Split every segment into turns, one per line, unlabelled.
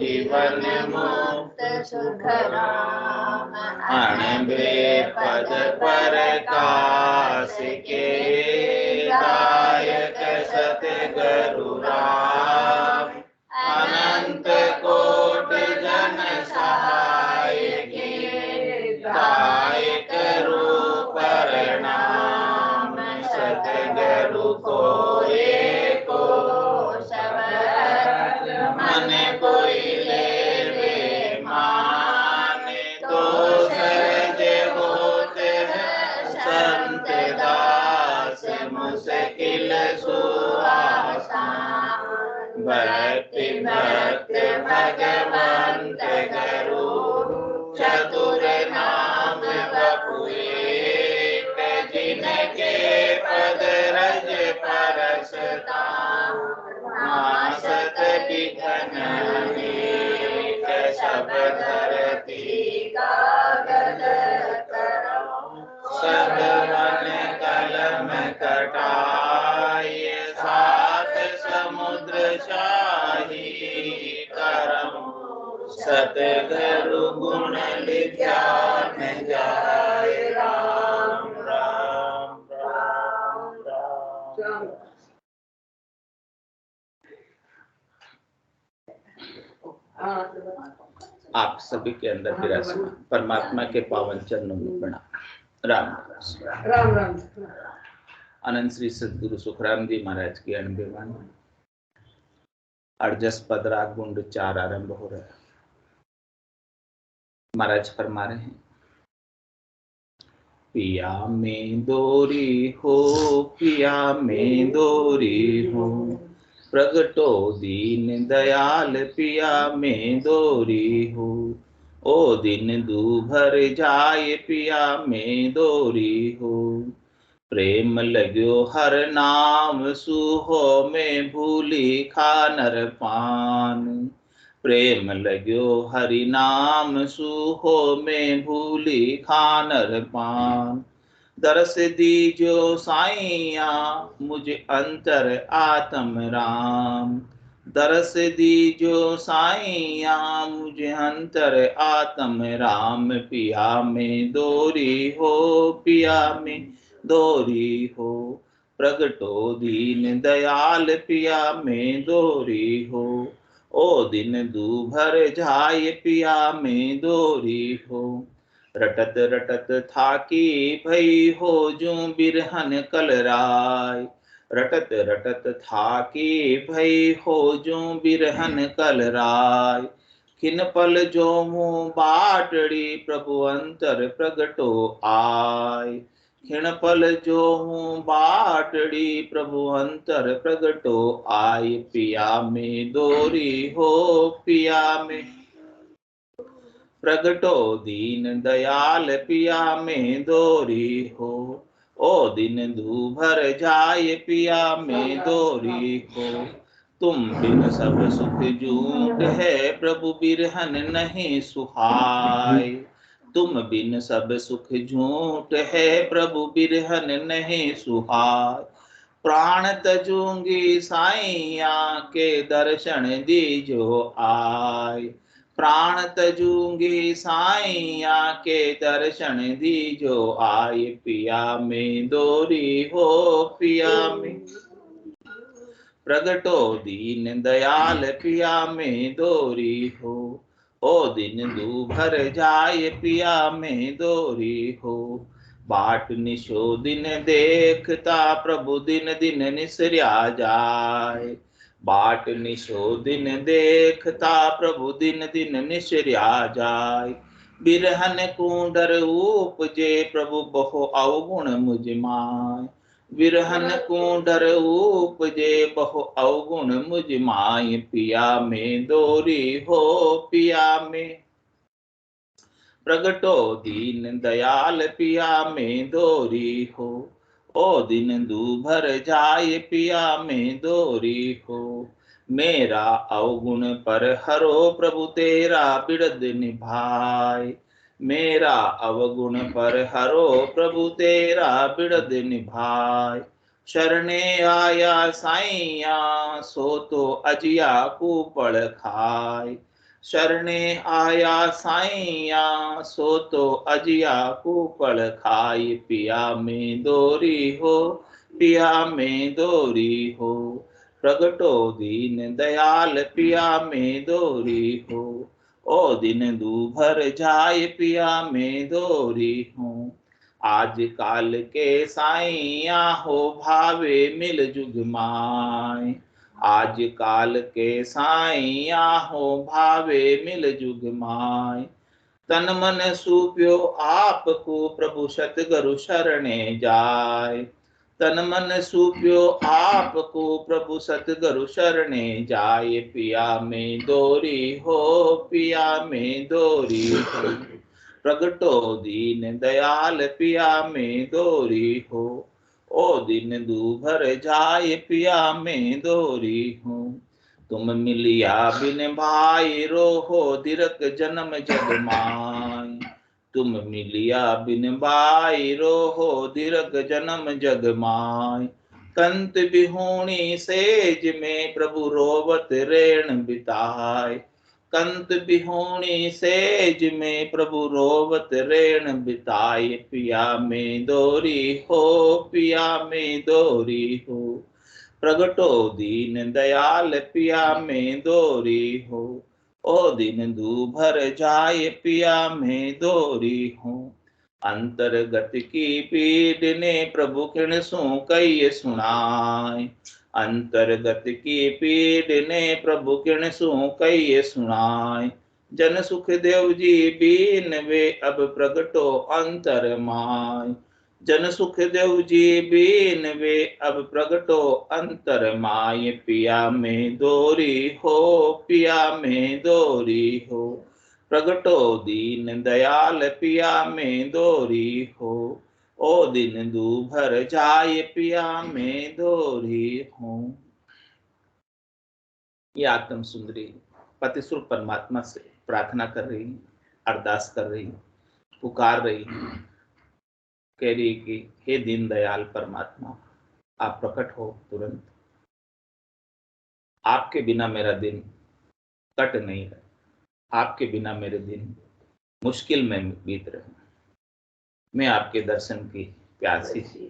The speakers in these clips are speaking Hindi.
जीवन मुक्त सुख राम अणबे पद प्रकाश के दायक सतगुरु राम अनंत कोट जन सहाय के दायक रूप प्रणाम सतगुरु को एको शब्द मन कोई लेवे माने तो सहज होते हैं संत दास मुश्किल सुआसान भक्ति भक्त भगवंत गुरु चतुर नाम बपु एक जिनके पद रज परसता नासत विघ्न अनेक सब धरती कागज करो सब मन कलम कटाय सात समुद्र शाही करम सतगुरु गुण विज्ञान जाय राम राम राम राम। आप सभी के अंदर विराजमान परमात्मा के पावन चरणों में प्रणाम। राम राम राम। अनंत श्री सद्गुरु सुखराम जी महाराज की अणबेवान अर्जस पदरा गुंड 4 आरंभ हो रहा है। महाराज फरमा रहे हैं, पिया में दोरी हो पिया में दोरी हो प्रगटो दीन दयाल पिया में दोरी हो ओ दिन दूभर जाए पिया में दोरी हो प्रेम लग्यो हर नाम सुहो में भूली खानर पान प्रेम लग्यो हरि नाम सुहो में भूली खानर पान दरस दीजो साईया मुझ अंतर आत्म राम दरस दीजो साईया मुझ अंतर आत्म राम पिया में दोरी हो पिया में दोरी हो प्रगटो दीन दयाल पिया में दोरी हो ओ दिन दूभर जाय पिया में दोरी हो रटत रटत थाकी भई हो जू बिरहन कलराय रटत रटत थाकी भई हो जू बिरहन कलराय खिन पल जो मुँह बाटड़ी प्रभु अंतर प्रगटो आय खिन पल जो मुँह बाटड़ी प्रभु अंतर प्रगटो आय पिया में दोरी हो पिया में प्रगटो दीन दयाल पिया में दोरी हो ओ दिन दूभर जाय पिया में दोरी हो तुम बिन सब सुख झूठ है प्रभु बिरहन नहीं सुहाय तुम बिन सब सुख झूठ है प्रभु बिरहन नहीं सुहाय प्राण तजूंगी साईया के दर्शन दीजो आय प्राण तजूंगी साईया के दर्शन दीजो आय पिया में दोरी हो पिया में प्रगटो दीन दयाल पिया में दोरी हो ओ दिन दूभर जाय पिया में दोरी हो बाट निशो दिन देखता प्रभु दिन दिन निसर्या जाय बाट निशो दिन देखता प्रभु दिन दिन निसर्या जाय बिरहन कुंडर उपजे प्रभु बहु अवगुण मुझ माय बिरहन कुंडर उपजे बहु अवगुण मुझ माय पिया में दोरी हो पिया में प्रगटो दीन दयाल पिया में दोरी हो ओ दिन दूभर जाय पिया में दोरी हो मेरा अवगुण पर हरो प्रभु तेरा बिरद निभाय मेरा अवगुण पर हरो प्रभु तेरा बिरद निभाय शरणे आया साईया सो तो अजिया कुपड़ खाय शरणे आया साइया, सो तो अजिया कुपड़ खाई, पिया में दोरी हो, पिया में दोरी हो। प्रगटो दीन दयाल, पिया में दोरी हो। ओ दिन दूभर जाय, पिया में दोरी हो। आज काल के साइया, हो भावे मिल जुग माय। आज काल के साइया, हो भावे मिल जुग माय। तन मन सूप्यो आपको, प्रभु सतगुरु शरणे जाय। तन मन सूप्यो आपको, प्रभु सतगुरु शरणे जाय। पिया में दोरी हो, पिया में दोरी हो। प्रगटो दीन दयाल, पिया में दोरी हो। ओ दिन दूभर जाय, पिया में दोरी हो। तुम मिलिया बिन भाई, रोहो दिरक जन्म जग माय। तुम मिलिया बिन भाई, रोहो दिरक जन्म जग माय। कंत बिहोणी सेज में, प्रभु रोवत रेण बिताय। कंत बिहोणी सेज में, प्रभु रोवत रेण बिताय। पिया में दोरी हो, पिया में दोरी हो। प्रगटो दीन दयाल, पिया में दोरी हो। ओ दिन दूभर जाय, पिया में दोरी हो। अंतर्गत की पीड़ ने, प्रभु किण सु कई सुनाय। अंतर्गत की पीड़ ने, प्रभु किण सु कई सुनाय। जन सुख देव जी बीन वे, अब प्रगटो अंतर माय। जन सुख देव जी बीन वे, अब प्रगटो अंतर माय। पिया में दोरी हो, पिया में दोरी हो। प्रगटो दीन दयाल, पिया में दोरी हो। ओ दिन दूभर जाय, पिया में दोरी हो। ये आत्म सुंदरी पति स्वरूप परमात्मा से प्रार्थना कर रही, अरदास कर रही, पुकार रही, कह रही कि हे दीन दयाल परमात्मा, आप प्रकट हो तुरंत। आपके बिना मेरा दिन कट नहीं रहा, आपके बिना मेरे दिन मुश्किल में बीत रहे। मैं आपके दर्शन की प्यासी थी,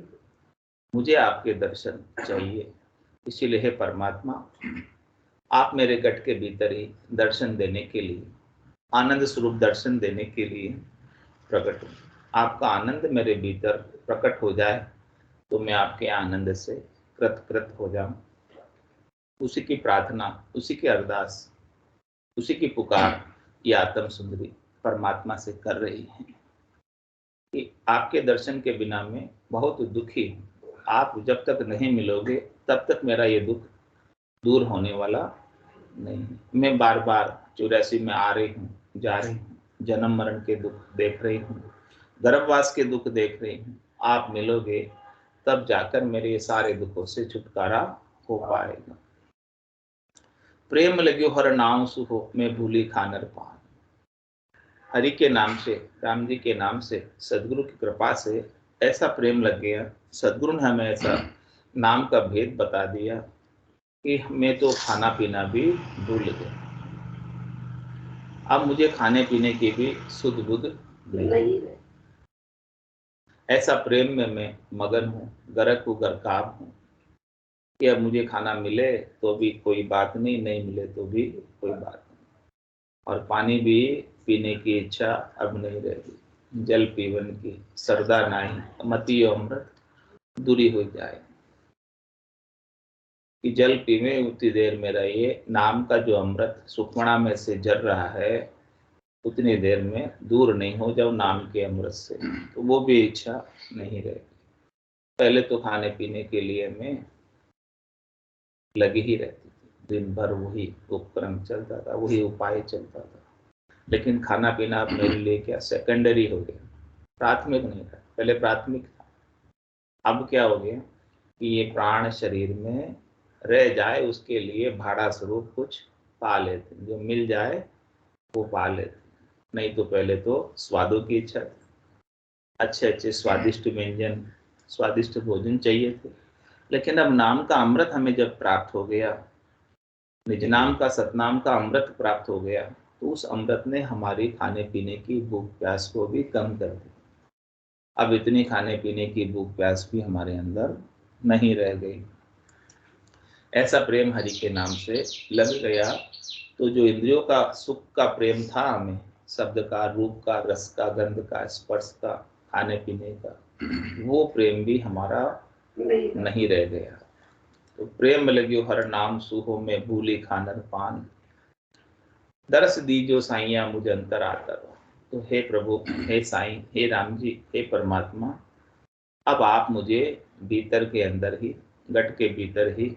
मुझे आपके दर्शन चाहिए। इसीलिए हे परमात्मा, आप मेरे गट के भीतर ही दर्शन देने के लिए, आनंद स्वरूप दर्शन देने के लिए प्रकट हो। आपका आनंद मेरे भीतर प्रकट हो जाए तो मैं आपके आनंद से कृत हो जाऊं। उसी की प्रार्थना, उसी की अरदास, उसी की पुकार ये आत्म सुंदरी परमात्मा से कर रही है कि आपके दर्शन के बिना मैं बहुत दुखी हूँ। आप जब तक नहीं मिलोगे तब तक मेरा ये दुख दूर होने वाला नहीं। मैं बार बार 84 में आ रही हूँ, जा रही हूँ, जन्म मरण के दुख देख रही हूँ, गर्भवास के दुख देख रही हूँ। आप मिलोगे तब जाकर मेरे ये सारे दुखों से छुटकारा हो पाएगा। प्रेम लग्यो हर नाम सुहो, मैं भूली खानर पान। हरि के नाम से, राम जी के नाम से, सदगुरु की कृपा से ऐसा प्रेम लग गया। सदगुरु ने हमें ऐसा नाम का भेद बता दिया कि मैं तो खाना पीना भी भूल गया। अब मुझे खाने पीने की भी सुध बुध नहीं। ऐसा प्रेम में मैं मगन हूँ, गरक हूँ, गरकाब हूँ कि अब मुझे खाना मिले तो भी कोई बात नहीं, नहीं मिले तो भी कोई बात नहीं। और पानी भी पीने की इच्छा अब नहीं रही। जल पीवन की सरदा नाही, मति अमृत दूरी हो जाए। कि जल पीवे उतनी देर में रहिए, नाम का जो अमृत सुखमणा में से जर रहा है उतनी देर में दूर नहीं हो जाओ नाम के अमृत से, तो वो भी इच्छा नहीं रहेगी। पहले तो खाने पीने के लिए मैं लगी ही रहती थी, दिन भर वही उपक्रम चलता था, वही उपाय चलता था। लेकिन खाना पीना अब मेरे लिए क्या सेकेंडरी हो गया, प्राथमिक नहीं था। पहले प्राथमिक था, अब क्या हो गया कि ये प्राण शरीर में रह जाए उसके लिए भाड़ा स्वरूप कुछ पा लेते, जो मिल जाए वो पा लेते। नहीं तो पहले तो स्वादों की इच्छा थी, अच्छे अच्छे स्वादिष्ट व्यंजन, स्वादिष्ट भोजन चाहिए थे। लेकिन अब नाम का अमृत हमें जब प्राप्त हो गया, निज नाम का सतनाम का अमृत प्राप्त हो गया, तो उस अमृत ने हमारी खाने पीने की भूख प्यास को भी कम कर दी। अब इतनी खाने पीने की भूख प्यास भी हमारे अंदर नहीं रह गई। ऐसा प्रेम हरि के नाम से लग गया, तो जो इंद्रियों का सुख का प्रेम था हमें, शब्द का, रूप का, रस का, गंध का, स्पर्श का, खाने पीने का, वो प्रेम भी हमारा नहीं रह गया। तो प्रेम लग्यो हर नाम सुहो में भूली खानर पान, दरस दीजो साइया मुझ अंतर आतर। तो हे प्रभु, हे साईं, हे राम जी, हे परमात्मा, अब आप मुझे भीतर के अंदर ही, गट के भीतर ही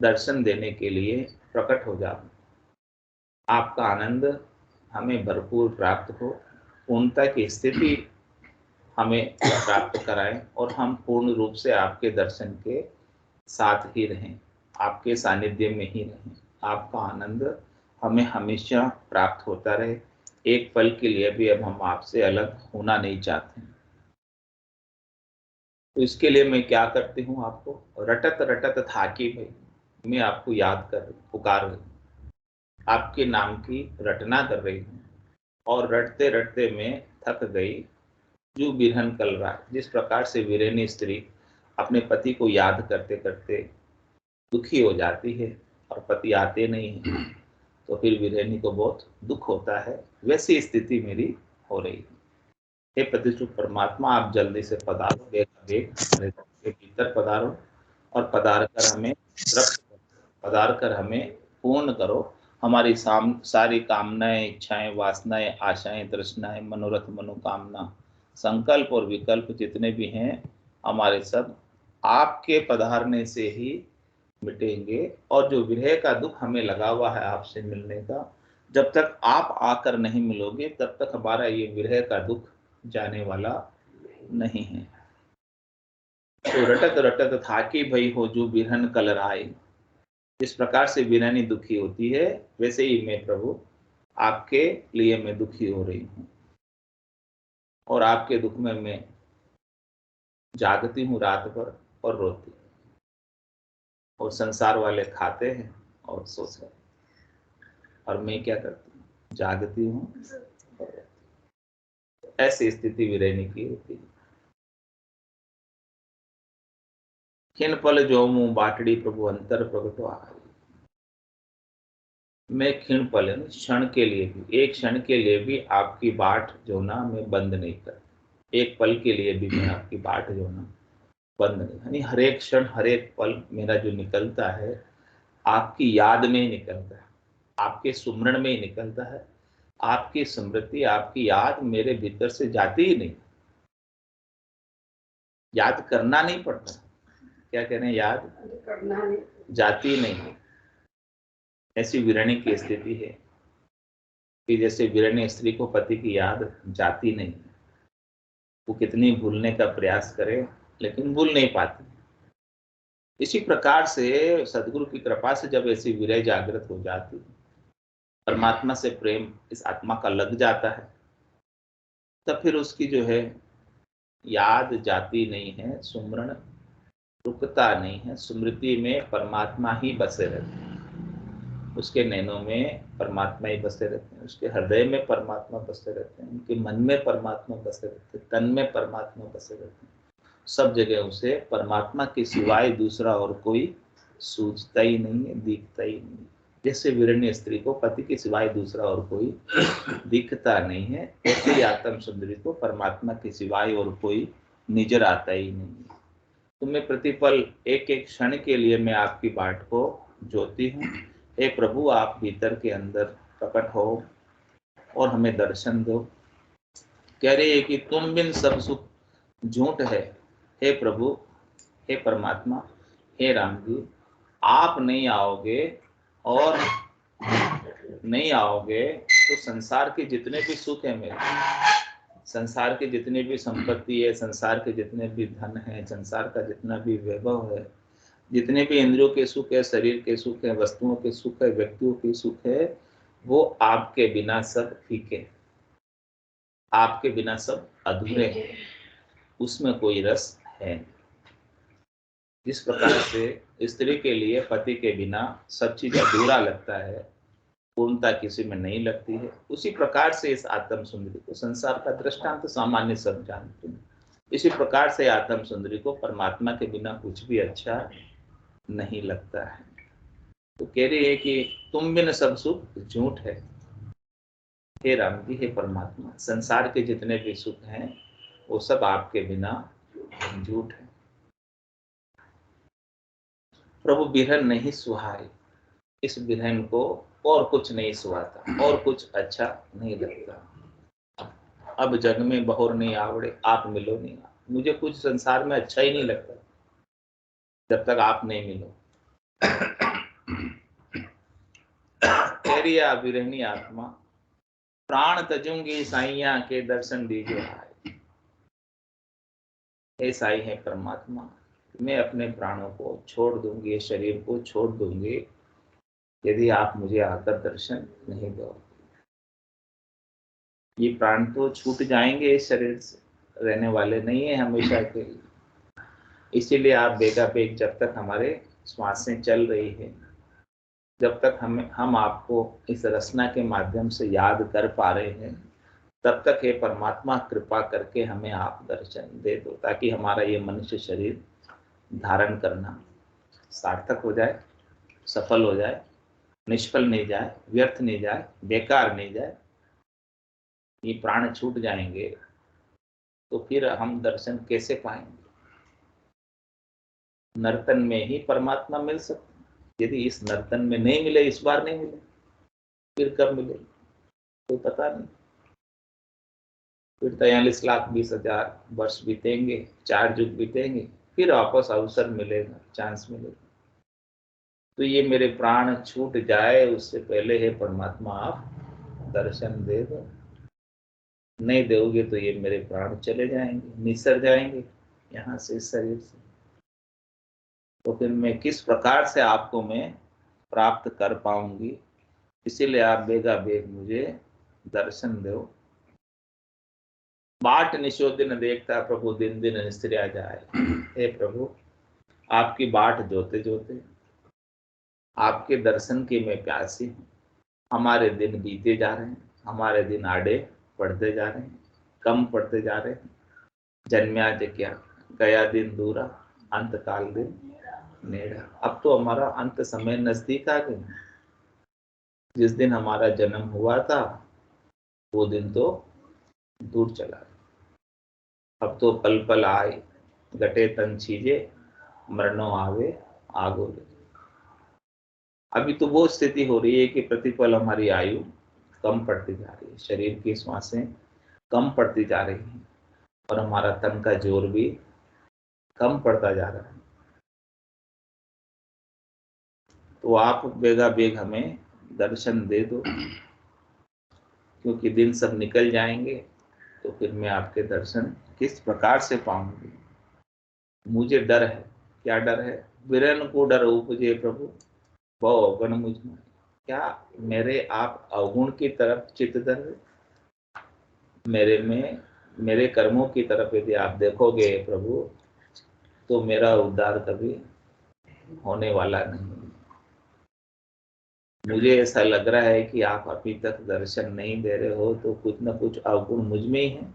दर्शन देने के लिए प्रकट हो जाओ। आपका आनंद हमें भरपूर प्राप्त हो, पूर्णता की स्थिति हमें प्राप्त कराएं और हम पूर्ण रूप से आपके दर्शन के साथ ही रहें, आपके सानिध्य में ही रहें। आपका आनंद हमें हमेशा प्राप्त होता रहे। एक पल के लिए भी अब हम आपसे अलग होना नहीं चाहते। तो इसके लिए मैं क्या करती हूँ, आपको रटत रटत थाकी भाई, मैं आपको याद कर पुकार रही हूँ, आपके नाम की रटना कर रही हूँ, और रटते रटते मैं थक गई। जो बिरहन कल रहा, जिस प्रकार से वीरेनी स्त्री अपने पति को याद करते करते दुखी हो जाती है और पति आते नहीं है, तो फिर वीरेनी को बहुत दुख होता है, वैसी स्थिति मेरी हो रही है। हे पतिचुप परमात्मा, आप जल्दी से पधारो, हमारे के भीतर पधारो और पधार कर हमें तृप्त करो, पधार कर हमें पूर्ण करो। हमारी सारी कामनाएं, इच्छाएं, वासनाएं, आशाएं, तृष्णाएं, मनोरथ, मनोकामना, संकल्प और विकल्प जितने भी हैं, हमारे सब आपके पधारने से ही मिटेंगे। और जो विरह का दुख हमें लगा हुआ है आपसे मिलने का, जब तक आप आकर नहीं मिलोगे तब तक हमारा ये विरह का दुख जाने वाला नहीं है। तो रटत रटत थाकी भई हो जो बिरहन कल आए, जिस प्रकार से बिरहनी दुखी होती है, वैसे ही मैं प्रभु आपके लिए मैं दुखी हो रही हूँ, और आपके दुख में मैं जागती हूँ रात भर और रोती हूँ, और संसार वाले खाते हैं और सोते हैं, और मैं क्या करती हूँ, जागती हूँ और रोती हूँ। ऐसी स्थिति विरहनी की होती है। खिन पल जो मुँह बाटड़ी प्रभु अंतर प्रगटो आए। मैं क्षण पल, क्षण के लिए भी, एक क्षण के लिए भी आपकी बाट जो ना मैं बंद नहीं कर, एक पल के लिए भी मैं आपकी बाट जो ना बंद नहीं, यानी हर एक क्षण, हर एक पल मेरा जो निकलता है आपकी याद में ही निकलता है, आपके सुमरण में ही निकलता है। आपकी स्मृति, आपकी याद मेरे भीतर से जाती ही नहीं, याद करना नहीं पड़ता। क्या कह रहे हैं, याद करना नहीं, जाती नहीं। ऐसी विरणी की स्थिति है कि जैसे विरणी स्त्री को पति की याद जाती नहीं, वो कितनी भूलने का प्रयास करे लेकिन भूल नहीं पाती। इसी प्रकार से सदगुरु की कृपा से जब ऐसी विरह जागृत हो जाती, परमात्मा से प्रेम इस आत्मा का लग जाता है, तब फिर उसकी जो है याद जाती नहीं है, सुमरण रुकता नहीं है, स्मृति में परमात्मा ही बसे रहते हैं, उसके नैनों में परमात्मा ही बसे रहते हैं, उसके हृदय में परमात्मा बसे रहते हैं, उनके मन में परमात्मा बसे रहते हैं, तन में परमात्मा बसे रहते हैं। सब जगह उसे परमात्मा के सिवाय दूसरा और कोई सूझता ही नहीं है, दिखता ही नहीं। जैसे विरण्य स्त्री को पति के सिवाय दूसरा और कोई दिखता नहीं है, ऐसे ही आत्म सुंदरी को परमात्मा के सिवाय और कोई नजर आता ही नहीं है। तो मैं प्रतिपल, एक एक क्षण के लिए मैं आपकी बाट को जोती हूँ। हे प्रभु, आप भीतर के अंदर प्रकट हो और हमें दर्शन दो। कह रही है कि तुम बिन सब सुख झूठ है। हे प्रभु, हे परमात्मा, हे राम जी, आप नहीं आओगे और नहीं आओगे तो संसार के जितने भी सुख है मेरे, संसार के जितने भी संपत्ति है, संसार के जितने भी धन है, संसार का जितना भी वैभव है, जितने भी इंद्रियों के सुख है, शरीर के सुख है, वस्तुओं के सुख है, व्यक्तियों के सुख है, वो आपके बिना सब फीके, आपके बिना सब अधूरे हैं, उसमें कोई रस है नहीं। जिस प्रकार से स्त्री के लिए पति के बिना सब चीज अधूरा लगता है, पूर्णता किसी में नहीं लगती है। उसी प्रकार से इस आत्म सुंदरी को, संसार का दृष्टांत सामान्य सब जानते हैं, इसी प्रकार से आत्म सुंदरी को परमात्मा के बिना कुछ भी अच्छा नहीं लगता है। तो कह रही है कि तुम बिन सब सुख झूठ है। हे राम जी, हे परमात्मा, संसार के जितने भी सुख हैं वो सब आपके बिना झूठ है। प्रभु बिरहन नहीं सुहाए, इस बिरहन को और कुछ नहीं सुहाता, और कुछ अच्छा नहीं लगता। अब जग में बहुर नहीं आवड़े, आप मिलो नहीं। मुझे कुछ संसार में अच्छा ही नहीं लगता जब तक आप नहीं मिलो। तेरी बिरहनी आत्मा, प्राण तजूंगी साइया के दर्शन दीजिए आए। हे साई है परमात्मा, मैं अपने प्राणों को छोड़ दूंगी, शरीर को छोड़ दूंगी, यदि आप मुझे आकर दर्शन नहीं दो। ये प्राण तो छूट जाएंगे, इस शरीर से रहने वाले नहीं है हमेशा के लिए। इसीलिए आप बेगाबेग, जब तक हमारे श्वासें चल रही है, जब तक हम आपको इस रचना के माध्यम से याद कर पा रहे हैं, तब तक हे परमात्मा कृपा करके हमें आप दर्शन दे दो, ताकि हमारा ये मनुष्य शरीर धारण करना सार्थक हो जाए, सफल हो जाए, निष्फल नहीं जाए, व्यर्थ नहीं जाए, बेकार नहीं जाए। ये प्राण छूट जाएंगे तो फिर हम दर्शन कैसे पाएंगे? नर्तन में ही परमात्मा मिल सकते, यदि इस नर्तन में नहीं मिले, इस बार नहीं मिले, फिर कब मिले कोई पता नहीं। फिर 43,20,000 वर्ष बीतेंगे, 4 युग बीतेंगे, फिर वापस अवसर मिलेगा, चांस मिलेगा। तो ये मेरे प्राण छूट जाए उससे पहले हे परमात्मा आप दर्शन दे दो। नहीं दोगे तो ये मेरे प्राण चले जाएंगे, निसर जाएंगे यहाँ से, इस शरीर से। तो फिर मैं किस प्रकार से आपको मैं प्राप्त कर पाऊंगी? इसीलिए आप बेगा बेग मुझे दर्शन दो। बाट निशोदिन देखता प्रभु, दिन दिन निस्त्रिया जाए। हे प्रभु, आपकी बाट जोते जोते, आपके दर्शन की मैं प्यासी हूँ। हमारे दिन बीते जा रहे हैं, हमारे दिन आड़े पड़ते जा रहे हैं, कम पड़ते जा रहे हैं। जन्म्या क्या, गया दिन दूरा, अंत काल दिन नेड़ा। अब तो हमारा अंत समय नजदीक आ गया। जिस दिन हमारा जन्म हुआ था वो दिन तो दूर चला गया। अब तो पल पल आए, घटे तन छीजे, मरणों आवे आगो ले। अभी तो वो स्थिति हो रही है कि प्रतिपल हमारी आयु कम पड़ती जा रही है, शरीर की श्वासें कम पड़ती जा रही हैं, और हमारा तन का जोर भी कम पड़ता जा रहा है। तो आप बेगा बेग हमें दर्शन दे दो, क्योंकि दिन सब निकल जाएंगे तो फिर मैं आपके दर्शन किस प्रकार से पाऊंगी? मुझे डर है। क्या डर है? विरन को डर उपजे प्रभु, बहु अवगुण मुझ में। क्या मेरे आप अवगुण की तरफ चित्त धर, मेरे में, मेरे कर्मों की तरफ यदि आप देखोगे प्रभु, तो मेरा उद्धार कभी होने वाला नहीं। मुझे ऐसा लग रहा है कि आप अभी तक दर्शन नहीं दे रहे हो, तो कुछ न कुछ अवगुण मुझ में ही है।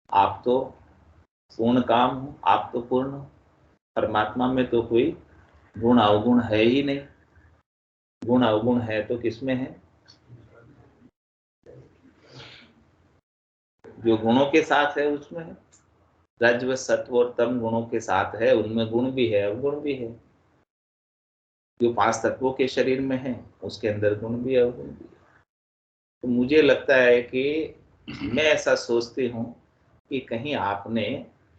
आप तो पूर्ण काम हो, आप तो पूर्ण हो। परमात्मा में तो कोई गुण अवगुण है ही नहीं। गुण अवगुण है तो किसमें है? जो गुणों के साथ है उसमें है। रज्व सत्व और तम गुणों के साथ है, उनमें गुण भी है, अवगुण भी है। जो 5 तत्वों के शरीर में है उसके अंदर गुण भी है, अवगुण भी है। तो मुझे लगता है कि मैं ऐसा सोचती हूँ कि कहीं आपने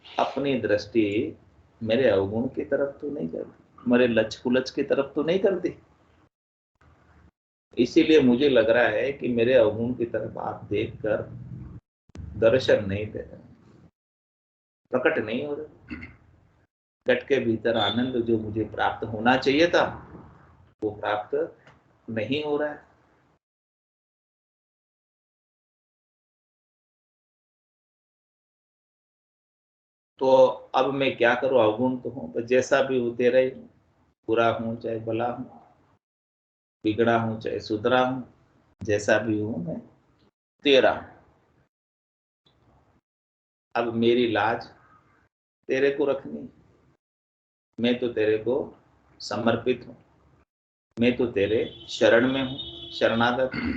अपनी दृष्टि मेरे अवगुण की तरफ तो नहीं कर दी, मेरे लच कुलच की तरफ तो नहीं कर दी। इसीलिए मुझे लग रहा है कि मेरे अवगुण की तरफ आप देखकर दर्शन नहीं दे रहे, प्रकट नहीं हो रहे। घट के भीतर आनंद जो मुझे प्राप्त होना चाहिए था वो प्राप्त नहीं हो रहा है। तो अब मैं क्या करूं? अवगुण तो हूं, पर जैसा भी हूं तेरा ही हूं, बुरा हूं चाहे भला हूं, बिगड़ा हूं चाहे सुधरा हूं, जैसा भी हूं मैं तेरा हूं। अब मेरी लाज तेरे को रखनी है। मैं तो तेरे को समर्पित हूं, मैं तो तेरे शरण में हूं, शरणागत हूं।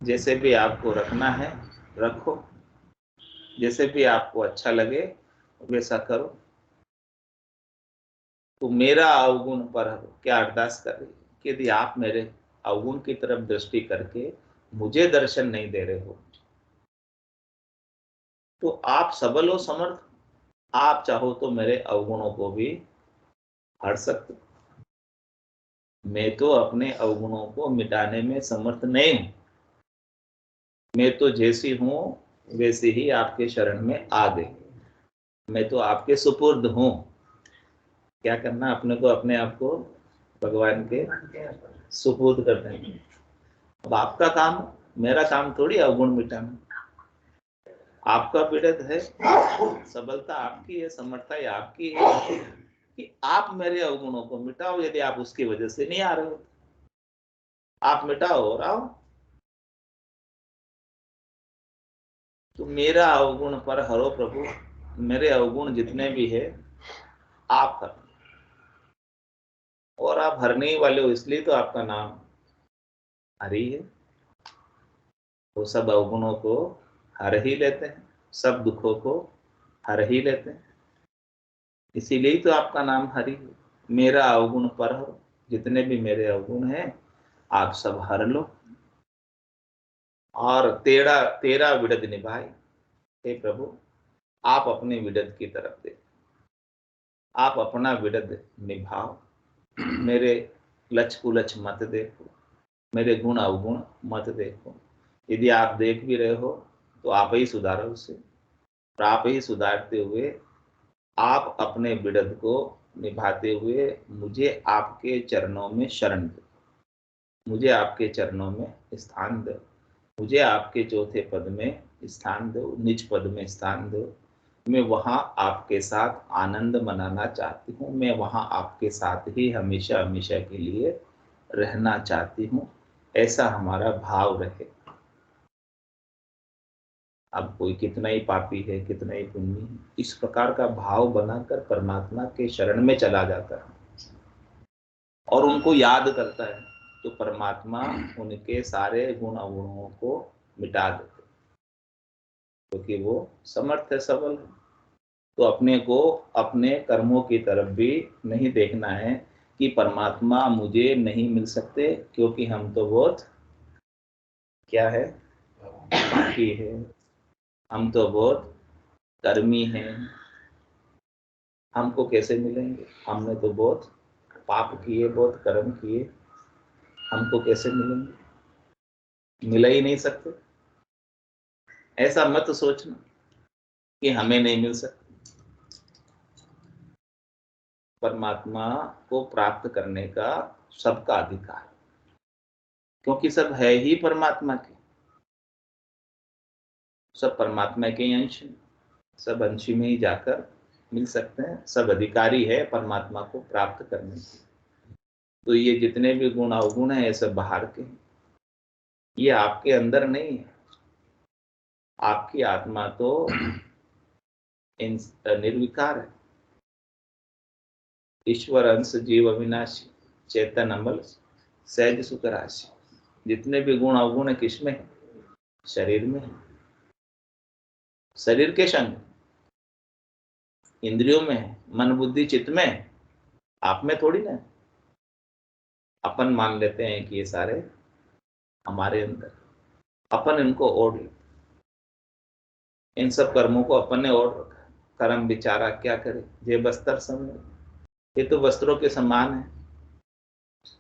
जैसे भी आपको रखना है रखो, जैसे भी आपको अच्छा लगे वैसा करो। तो मेरा अवगुण पर क्या अरदास कर रही है कि यदि आप मेरे अवगुण की तरफ दृष्टि करके मुझे दर्शन नहीं दे रहे हो, तो आप सबल हो, समर्थ, आप चाहो तो मेरे अवगुणों को भी हर सकते। मैं तो अपने अवगुणों को मिटाने में समर्थ नहीं हूं। मैं तो जैसी हूं वैसे ही आपके शरण में आ गई। मैं तो आपके सुपुर्द हूं। क्या करना, अपने को, अपने आप को भगवान के सुपुर्द कर देंगे। अब आपका काम, मेरा काम थोड़ी अवगुण मिटाना। आपका पीड़ित है, सबलता आपकी है, समर्थता आपकी है कि आप मेरे अवगुणों को मिटाओ। यदि आप उसकी वजह से नहीं आ रहे हो, आप मिटाओ और आओ। तो मेरा अवगुण पर हरो प्रभु, मेरे अवगुण जितने भी है आप कर, और आप हरने ही वाले हो, इसलिए तो आपका नाम हरि है। वो सब अवगुणों को हर ही लेते हैं, सब दुखों को हर ही लेते हैं, इसीलिए तो आपका नाम हरि है। मेरा अवगुण पर हरो, जितने भी मेरे अवगुण हैं आप सब हर लो, और तेरा तेरा विड़द निभाए। हे प्रभु, आप अपने विड़द की तरफ देखो, आप अपना विड़द निभाओ। मेरे लच कुलच मत देखो, मेरे गुण अवगुण मत देखो। यदि आप देख भी रहे हो तो आप ही सुधारो उसे, और आप ही सुधारते हुए आप अपने विड़द को निभाते हुए मुझे आपके चरणों में शरण दो, मुझे आपके चरणों में स्थान दो, मुझे आपके चौथे पद में स्थान दो, निज पद में स्थान दो। मैं वहां आपके साथ आनंद मनाना चाहती हूँ, मैं वहां आपके साथ ही हमेशा हमेशा के लिए रहना चाहती हूँ। ऐसा हमारा भाव रहे। अब कोई कितना ही पापी है, कितना ही पुण्य है, इस प्रकार का भाव बनाकर परमात्मा के शरण में चला जाता है और उनको याद करता है, तो परमात्मा उनके सारे गुण अवगुणों को मिटा देते, क्योंकि वो समर्थ है, सबल है। तो अपने को अपने कर्मों की तरफ भी नहीं देखना है कि परमात्मा मुझे नहीं मिल सकते, क्योंकि हम तो बहुत क्या है, पापी है, हम तो बहुत कर्मी हैं, हमको कैसे मिलेंगे, हमने तो बहुत पाप किए, बहुत कर्म किए, हमको कैसे मिलेंगे, मिल ही नहीं सकते। ऐसा मत सोचना कि हमें नहीं मिल सकते। परमात्मा को प्राप्त करने का सबका अधिकार, क्योंकि सब है ही परमात्मा के, सब परमात्मा के अंश हैं, सब अंशी में ही जाकर मिल सकते हैं, सब अधिकारी है परमात्मा को प्राप्त करने के। तो ये जितने भी गुण अवगुण है ये सब बाहर के हैं, ये आपके अंदर नहीं है। आपकी आत्मा तो निर्विकार है। ईश्वर अंश जीव अविनाशी, चेतन अमल, सहज सुख राशि। जितने भी गुण अवगुण है किसमें है, शरीर में है, शरीर के संग, इंद्रियों में है, मन बुद्धि चित्त में है, आप में थोड़ी ना। अपन मान लेते हैं कि ये सारे हमारे अंदर, अपन इनको ओढ़ लेते, इन सब कर्मों को अपन ने ओढ़ रखा। कर्म बेचारा क्या करे, ये बस्तर समय, ये तो वस्त्रों के समान है।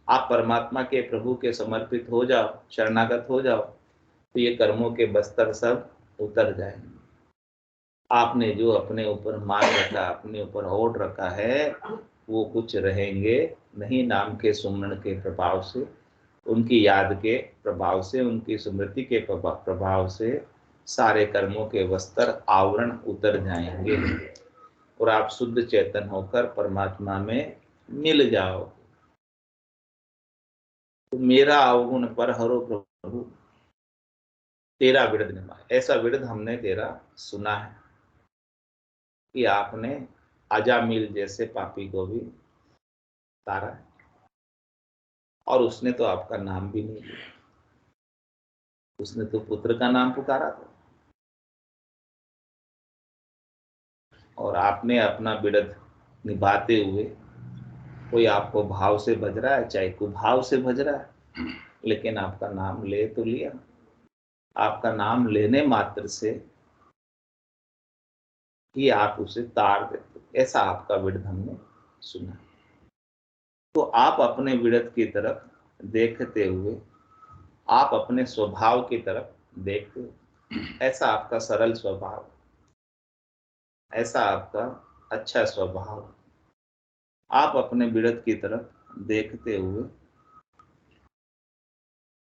आप परमात्मा के प्रभु के समर्पित हो जाओ, शरणागत हो जाओ, तो ये कर्मों के बस्तर सब उतर जाएंगे। आपने जो अपने ऊपर मान रखा, अपने ऊपर ओढ़ रखा है, वो कुछ रहेंगे नहीं। नाम के सुमरण के प्रभाव से, उनकी याद के प्रभाव से, उनकी स्मृति के प्रभाव से सारे कर्मों के वस्त्र आवरण उतर जाएंगे और आप शुद्ध चेतन होकर परमात्मा में मिल जाओ। तो मेरा अवगुण पर हरो प्रभु तेरा विरध निभाए। ऐसा विरध हमने तेरा सुना है कि आपने अजामिल जैसे पापी को भी तारा है, और उसने तो आपका नाम भी नहीं लिया, उसने तो पुत्र का नाम पुकारा था। और आपने अपना विरध निभाते हुए, कोई आपको भाव से भज रहा है चाहे कुभाव से भज रहा है, लेकिन आपका नाम ले तो लिया। आपका नाम लेने मात्र से ही आप उसे तार देते, ऐसा आपका विरध हमने सुना। तो आप अपने विरध की तरफ देखते हुए, आप अपने स्वभाव की तरफ देखते हो, ऐसा आपका सरल स्वभाव, ऐसा आपका अच्छा स्वभाव, आप अपने विरध की तरफ देखते हुए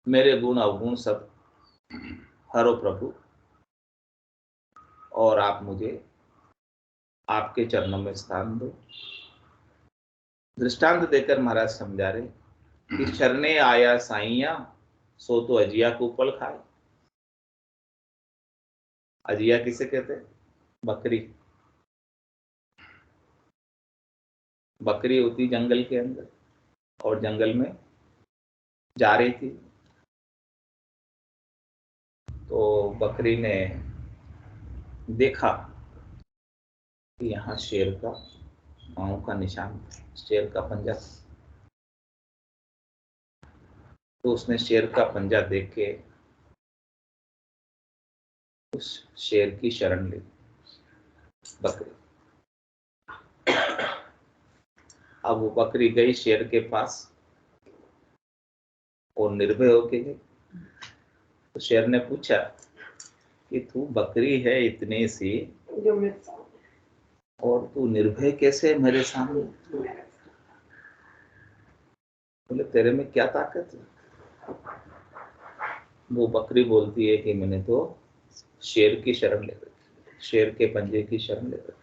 मेरे गुण अवगुण सब हरो प्रभु, और आप मुझे आपके चरणों में स्थान दो। दृष्टांत देकर महाराज समझा रहे कि शरणे आया साइया सो तो अजिया को उपल खाए। अजिया किसे कहते हैं? बकरी। बकरी होती जंगल के अंदर, और जंगल में जा रही थी, तो बकरी ने देखा कि यहाँ शेर का पांव का निशान, शेर का पंजा। तो उसने शेर का पंजा देख के उस शेर की शरण ली बकरी। अब वो बकरी गई शेर के पास और निर्भय होके गई। तो शेर ने पूछा कि तू बकरी है इतनी सी, और तू निर्भय कैसे मेरे सामने? बोले तेरे में क्या ताकत है? वो बकरी बोलती है कि मैंने तो शेर की शरण ले रखी, शेर के पंजे की शरण ले रखी।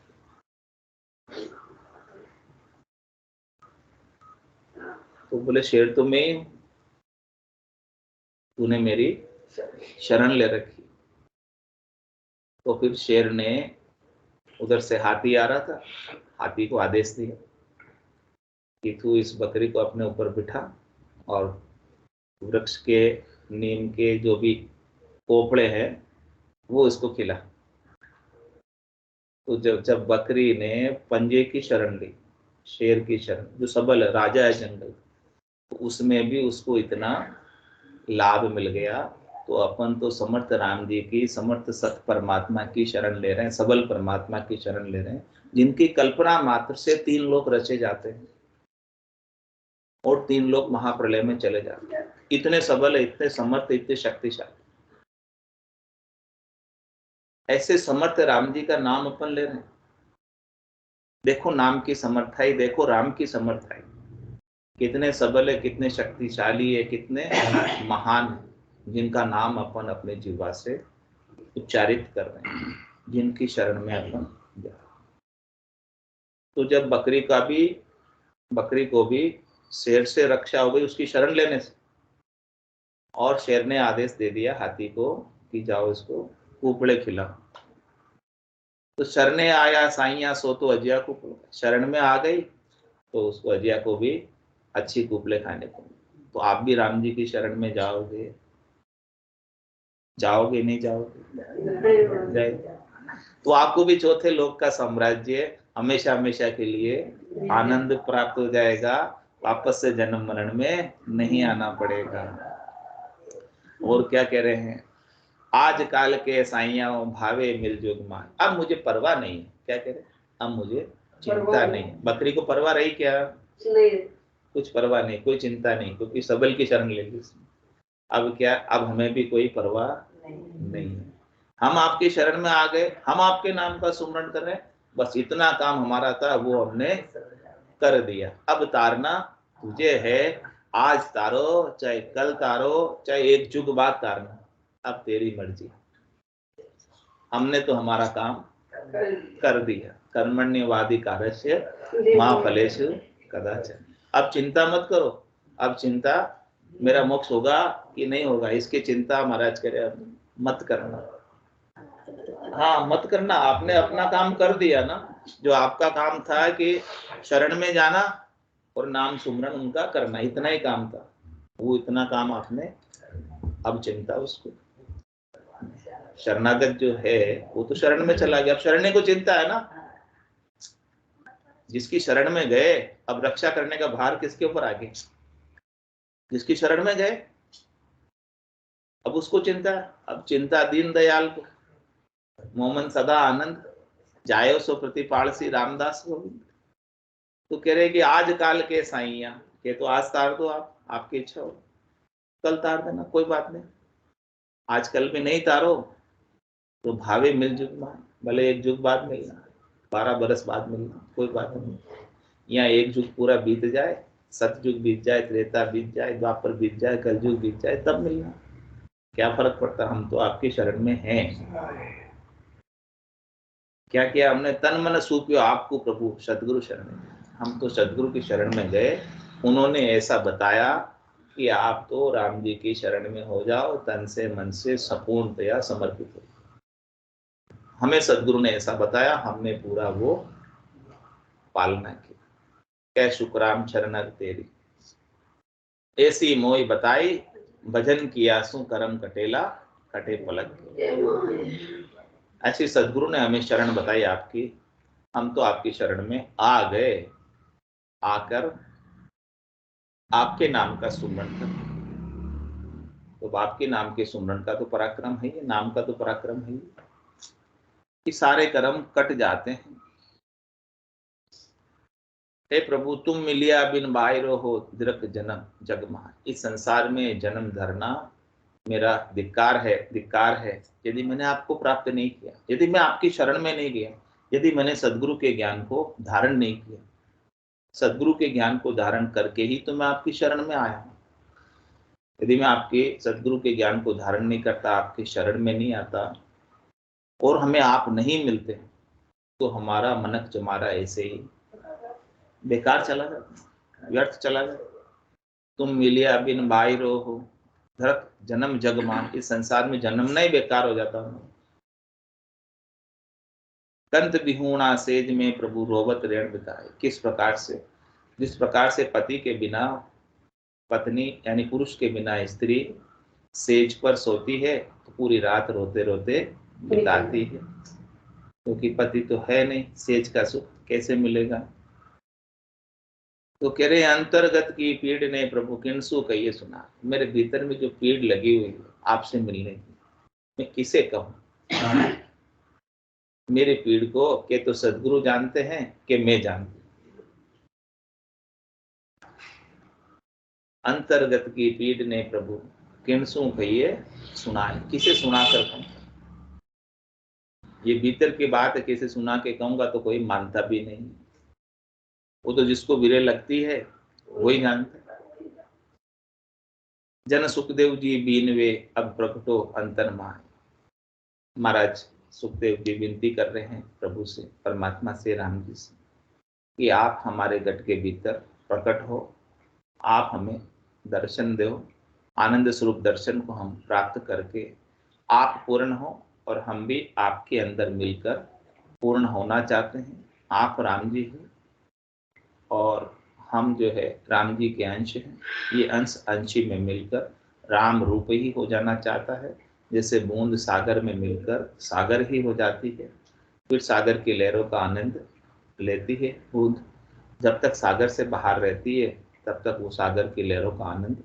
तो बोले शेर तो मैं ही हूं, तूने मेरी शरण ले रखी। तो फिर शेर ने, उधर से हाथी आ रहा था, हाथी को आदेश दिया कि तू इस बकरी को अपने ऊपर बिठा और वृक्ष के नीम के जो भी कोपड़े हैं वो इसको खिला। तो जब बकरी ने पंजे की शरण ली, शेर की शरण, जो सबल राजा है जंगल, तो उसमें भी उसको इतना लाभ मिल गया। तो अपन तो समर्थ राम जी की, समर्थ सत परमात्मा की शरण ले रहे हैं, सबल परमात्मा की शरण ले रहे हैं, जिनकी कल्पना मात्र से 3 लोक रचे जाते हैं और 3 लोक महाप्रलय में चले जाते हैं। इतने सबल, इतने समर्थ, इतने शक्तिशाली, ऐसे समर्थ राम जी का नाम अपन ले रहे हैं। देखो नाम की समर्थाई, देखो राम की समर्थाई, कितने सबल है, कितने शक्तिशाली है, कितने महान है, जिनका नाम अपन अपने जीवा से उच्चारित कर रहे हैं, जिनकी शरण में अपन जा। तो जब बकरी को भी शेर से रक्षा हो गई उसकी शरण लेने से, और शेर ने आदेश दे दिया हाथी को कि जाओ इसको कुपड़े खिलाओ। तो शरणे आया साइया सो तो अजिया को, शरण में आ गई तो उसको, अजिया को भी अच्छी कुपले खाने को। तो आप भी राम जी की शरण में जाओगे, जाओगे नहीं जाओगे? जाए तो आपको भी चौथे लोक का साम्राज्य हमेशा हमेशा के लिए आनंद प्राप्त हो जाएगा, वापस से जन्म मरण में नहीं आना पड़ेगा। और क्या कह रहे हैं? आज काल के साइया भावे मिलजुग मान। अब मुझे परवाह नहीं है, क्या कह रहे? अब मुझे चिंता नहीं। बकरी को परवाह रही क्या? नहीं, कुछ परवाह नहीं, कोई चिंता नहीं, क्योंकि सबल की शरण ले ली उसने। अब क्या, अब हमें भी कोई परवाह नहीं है। हम आपकी शरण में आ गए, हम आपके नाम का सुमरण कर रहे हैं, बस इतना काम हमारा था वो हमने कर दिया। अब तारना तुझे है, आज तारो चाहे कल तारो चाहे 1 युग बाद तारना, अब तेरी मर्जी। हमने तो हमारा काम कर दिया। कर्मण्यवाधिकारस्य मा फलेषु कदाचन। अब चिंता मत करो, अब चिंता मेरा मोक्ष होगा कि नहीं होगा, इसकी चिंता महाराज कह रहे मत करना। हाँ मत करना, आपने अपना काम कर दिया ना। जो आपका काम था कि शरण में जाना और नाम सुमरन उनका करना, इतना ही काम था। वो इतना काम आपने, अब चिंता उसको। शरणागत जो है वो तो शरण में चला गया, अब शरण्य को चिंता है ना। जिसकी शरण में गए, अब रक्षा करने का भार किसके ऊपर आ गया? जिसकी शरण में गए अब उसको चिंता। अब चिंता दीन दयाल को, मोमन सदा आनंद जायो सो प्रतिपाल सी रामदास गोविंद। तो कह रहे कि आज काल के साइया के, तो आज तार दो आप, आपकी इच्छा हो कल तार देना, कोई बात नहीं। आज कल में नहीं तारो तो भावे मिल जुग में, भले एक जुग बाद मिलना, 12 बरस बाद मिलना, कोई बात नहीं। यहाँ एक जुग पूरा बीत जाए, सतयुग बीत जाए, त्रेता बीत जाए, द्वापर बीत जाए, कलयुग बीत जाए, तब मिलना, क्या फर्क पड़ता। हम तो आपकी शरण में हैं। क्या किया हमने? तन मन सूपियो आपको प्रभु सदगुरु शरण में। हम तो सदगुरु की शरण में गए, उन्होंने ऐसा बताया कि आप तो राम जी की शरण में हो जाओ, तन से मन से संपूर्णतया समर्पित हो। हमें सदगुरु ने ऐसा बताया, हमने पूरा वो पालना की। कै शुक्राम शरण तेरी, ऐसी मोई बताई, भजन किया सु करम कटेला, कटे पलक। ऐसी सदगुरु ने हमें शरण बताई आपकी, हम तो आपकी शरण में आ गए। आकर आपके नाम का सुमरन कर, तो आपके नाम के सुमरन का तो पराक्रम है, नाम का तो पराक्रम है कि सारे कर्म कट जाते हैं। हे प्रभु तुम मिलिया बिन बाहिरो हो दृक जन्म जगमा। इस संसार में जन्म धरना मेरा धिक्कार है। यदि मैंने आपको प्राप्त नहीं किया, यदि मैं आपकी शरण में नहीं गया, यदि मैंने सदगुरु के ज्ञान को धारण नहीं किया। सदगुरु के ज्ञान को धारण करके ही तो मैं आपकी शरण में आया हूँ। यदि मैं आपके सदगुरु के ज्ञान को धारण नहीं करता, आपकी शरण में नहीं आता और हमें आप नहीं मिलते, तो हमारा मनक जमारा ऐसे ही बेकार चला जाता, व्यर्थ चला जाता। तुम मिलिया बिन बाहिरो हो धरक जन्म जगमान। इस संसार में जन्मना ही बेकार हो जाता हूँ। कंत बिहूणा सेज में प्रभु रोवत ऋण बिताए। किस प्रकार से, जिस प्रकार से पति के बिना पत्नी यानी पुरुष के बिना स्त्री सेज पर सोती है, तो पूरी रात रोते रोते बिताती है, क्योंकि पति तो है नहीं, सेज का सुख कैसे मिलेगा। तो कह रहे अंतर्गत की पीड़ ने प्रभु किनसु कहिए सुना। मेरे भीतर में जो पीड़ लगी हुई है आपसे मिलने की, मैं किसे कहूँ मेरे पीड़ को? के तो सदगुरु जानते हैं कि मैं जानती। अंतर्गत की पीड़ ने प्रभु किनसु कहिए सुनाए। किसे सुना कर कहूँ? ये भीतर की बात है, किसे सुना के कहूंगा तो कोई मानता भी नहीं। वो तो जिसको विरह लगती है वही जानता है। जन सुखदेव जी बीनवे अब प्रकटो अंतर माय। महाराज सुखदेव जी विनती कर रहे हैं प्रभु से, परमात्मा से, राम जी से, कि आप हमारे गट के भीतर प्रकट हो, आप हमें दर्शन दो। आनंद स्वरूप दर्शन को हम प्राप्त करके आप पूर्ण हो और हम भी आपके अंदर मिलकर पूर्ण होना चाहते हैं। आप राम जी हैं और हम जो है राम जी के अंश हैं। ये अंश अंशी में मिलकर राम रूप ही हो जाना चाहता है। जैसे बूंद सागर में मिलकर सागर ही हो जाती है, फिर सागर की लहरों का आनंद लेती है बूंद। जब तक सागर से बाहर रहती है तब तक वो सागर की लहरों का आनंद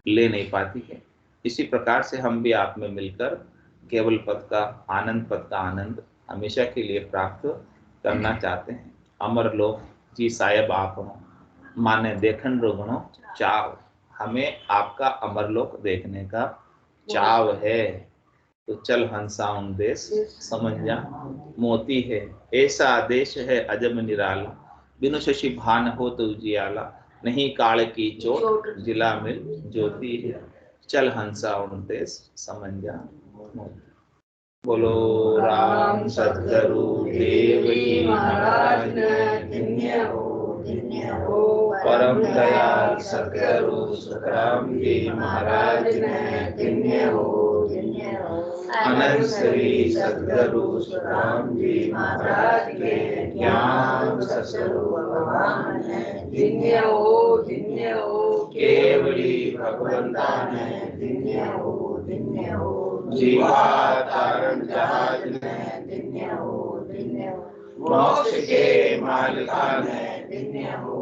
ले नहीं पाती है। इसी प्रकार से हम भी आप में मिलकर केवल पद का आनंद हमेशा के लिए प्राप्त करना चाहते हैं। अमर लोक जी साहेब आप माने देखन रोगणों चाव। हमें आपका अमरलोक देखने का चाव है। तो चल हंसा उन देश समझा मोती है। ऐसा आदेश है अजब निराला, बिनु शशि भान हो तो उजियाला। नहीं काल की चोट जिला मिल ज्योति है। चल हंसा उन देश समझा मोती। बोलो राम सतगुरु देव की महाराज।
धन्य हो
परम दयाल सतगुरु सुखराम जी महाराज ने, धन्य हो अनंत श्री सतगुरु सुखराम जी महाराज के ज्ञान सतस्वरूप भगवान ने,
धन्य हो
केवली भगवंता ने,
धन्य हो
जीवा तारण जहाज ने,
धन्य हो
मोक्ष के मालिका ने,
धन्य हो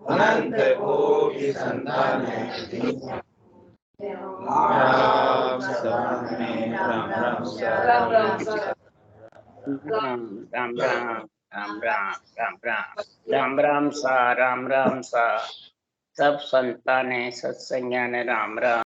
अनंत कोटि संतान है, राम सदा में राम राम
राम राम
राम राम सा सब संतान है, सत्संज्ञान राम राम।